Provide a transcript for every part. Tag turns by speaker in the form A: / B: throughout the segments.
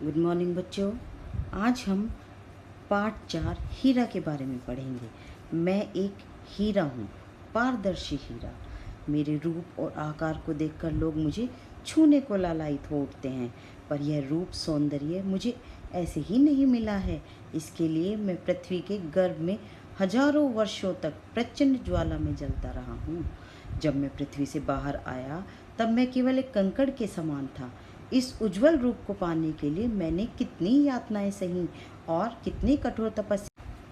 A: Good morning बच्चों। आज हम पाठ 4 हीरा के बारे में पढ़ेंगे। मैं एक हीरा हूँ, पारदर्शी हीरा। मेरे रूप और आकार को देखकर लोग मुझे छूने को लालायित हो उठते हैं, पर यह रूप सौंदर्य मुझे ऐसे ही नहीं मिला है। इसके लिए मैं पृथ्वी के गर्भ में हजारों वर्षों तक प्रचंड ज्वाला में जलता रहा हूँ। जब मैं पृथ्वी से बाहर आया तब मैं केवल एक कंकड़ के समान था। इस उज्जवल रूप को पाने के लिए मैंने कितनी यातनाएं सही और कितनी कठोर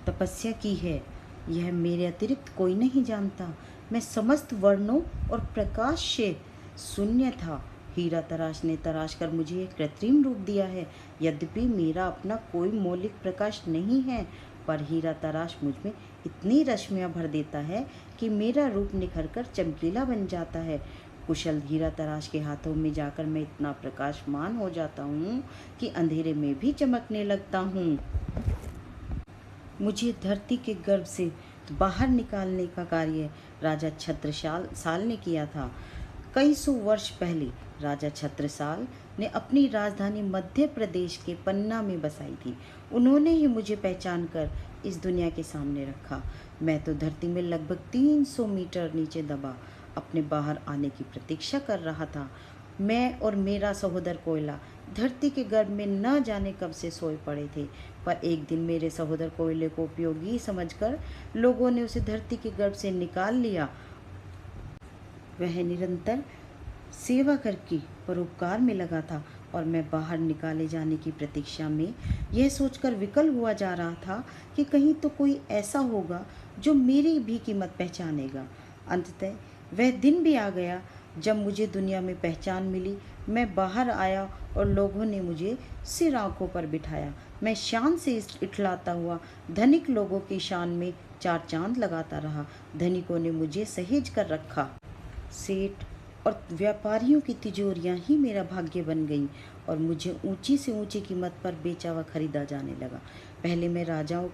A: तपस्या की है, यह मेरे अतिरिक्त कोई नहीं जानता। मैं समस्त वर्णों और प्रकाश से शून्य था। हीरा तराश ने तराश कर मुझे एक कृत्रिम रूप दिया है। यद्यपि मेरा अपना कोई मौलिक प्रकाश नहीं है, पर हीरा तराश मुझ में इतनी रश्मियाँ भर देता है कि मेरा रूप निखर कर चमकीला बन जाता है। कुशल हीरा तराश के हाथों में जाकर मैं इतना प्रकाशमान हो जाता हूँ कि अंधेरे में भी चमकने लगता हूँ। मुझे धरती के गर्भ से बाहर निकालने का कार्य राजा छत्रसाल ने किया था। कई सौ वर्ष पहले राजा छत्रसाल ने अपनी राजधानी मध्य प्रदेश के पन्ना में बसाई थी। उन्होंने ही मुझे पहचान कर इस दुनिया के सामने रखा। मैं तो धरती में लगभग 300 मीटर नीचे दबा अपने बाहर आने की प्रतीक्षा कर रहा था। मैं और मेरा सहोदर कोयला धरती के गर्भ में न जाने कब से सोए पड़े थे, पर एक दिन मेरे सहोदर कोयले को उपयोगी समझकर लोगों ने उसे धरती के गर्भ से निकाल लिया। वह निरंतर सेवा करके परोपकार में लगा था और मैं बाहर निकाले जाने की प्रतीक्षा में यह सोचकर विकल हुआ जा रहा था कि कहीं तो कोई ऐसा होगा जो मेरी भी कीमत पहचानेगा। अंततः वह दिन भी आ गया जब मुझे दुनिया में पहचान मिली। मैं बाहर आया और लोगों ने मुझे सिर आंखों पर बिठाया। मैं शान से इठलाता हुआ धनिक लोगों की शान में 4 चांद लगाता रहा। धनिकों ने मुझे सहेज कर रखा। सेठ और व्यापारियों की तिजोरियां ही मेरा भाग्य बन गईं और मुझे ऊंची से ऊंची कीमत पर बेचा व खरीदा जाने लगा। पहले मैं राजाओं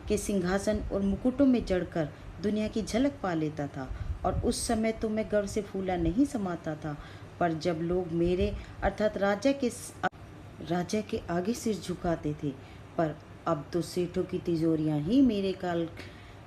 A: के सिंहासन और मुकुटों में चढ़कर दुनिया की झलक पा लेता था और उस समय तो मैं गर्व से फूला नहीं समाता था। पर जब लोग मेरे अर्थात राजा के आगे सिर झुकाते थे, पर अब तो सेठों की तिजोरियां ही मेरे काल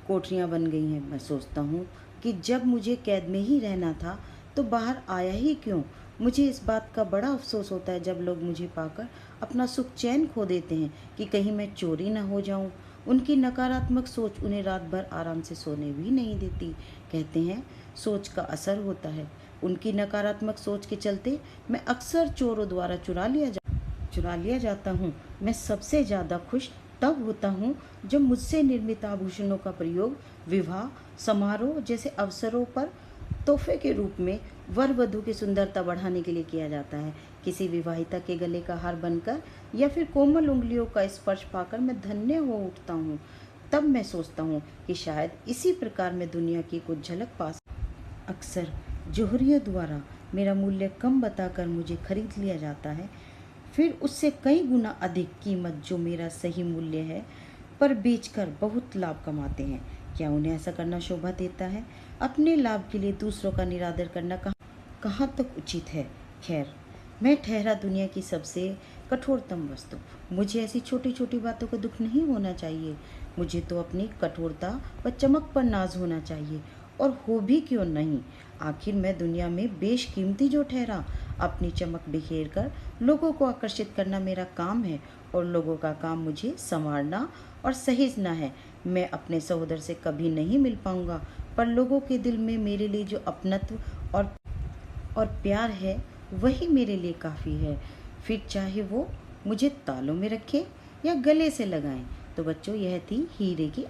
A: कोठरियां बन गई हैं। मैं सोचता हूँ कि जब मुझे कैद में ही रहना था तो बाहर आया ही क्यों। मुझे इस बात का बड़ा अफसोस होता है जब लोग मुझे पाकर अपना सुख चैन खो देते हैं कि कहीं मैं चोरी न हो जाऊं। उनकी नकारात्मक सोच उन्हें रात भर आराम से सोने भी नहीं देती। कहते हैं सोच का असर होता है। उनकी नकारात्मक सोच के चलते मैं अक्सर चोरों द्वारा चुरा लिया जाता हूँ। मैं सबसे ज़्यादा खुश तब होता हूँ जब मुझसे निर्मित आभूषणों का प्रयोग विवाह समारोह जैसे अवसरों पर तोहफे के रूप में वर वधू की सुंदरता बढ़ाने के लिए किया जाता है। किसी विवाहिता के गले का हार बनकर या फिर कोमल उंगलियों का स्पर्श पाकर मैं धन्य हो उठता हूँ। तब मैं सोचता हूँ कि शायद इसी प्रकार मैं दुनिया की कुछ झलक पा। अक्सर जोहरियों द्वारा मेरा मूल्य कम बताकर मुझे खरीद लिया जाता है, फिर उससे कई गुना अधिक कीमत जो मेरा सही मूल्य है पर बेचकर बहुत लाभ कमाते हैं। क्या उन्हें ऐसा करना शोभा देता है? अपने लाभ के लिए दूसरों का निरादर करना कहाँ तक उचित है? खैर, मैं ठहरा दुनिया की सबसे कठोरतम वस्तु। मुझे ऐसी छोटी छोटी बातों का दुख नहीं होना चाहिए। मुझे तो अपनी कठोरता व चमक पर नाज होना चाहिए, और हो भी क्यों नहीं। आखिर मैं दुनिया में बेशकीमती जो ठहरा। अपनी चमक बिखेर कर लोगों को आकर्षित करना मेरा काम है और लोगों का काम मुझे संवारना और सहेजना है। मैं अपने सहोदर से कभी नहीं मिल पाऊंगा, पर लोगों के दिल में मेरे लिए जो अपनत्व और प्यार है वही मेरे लिए काफ़ी है। फिर चाहे वो मुझे तालों में रखे या गले से लगाएं। तो बच्चों, यह थी हीरे की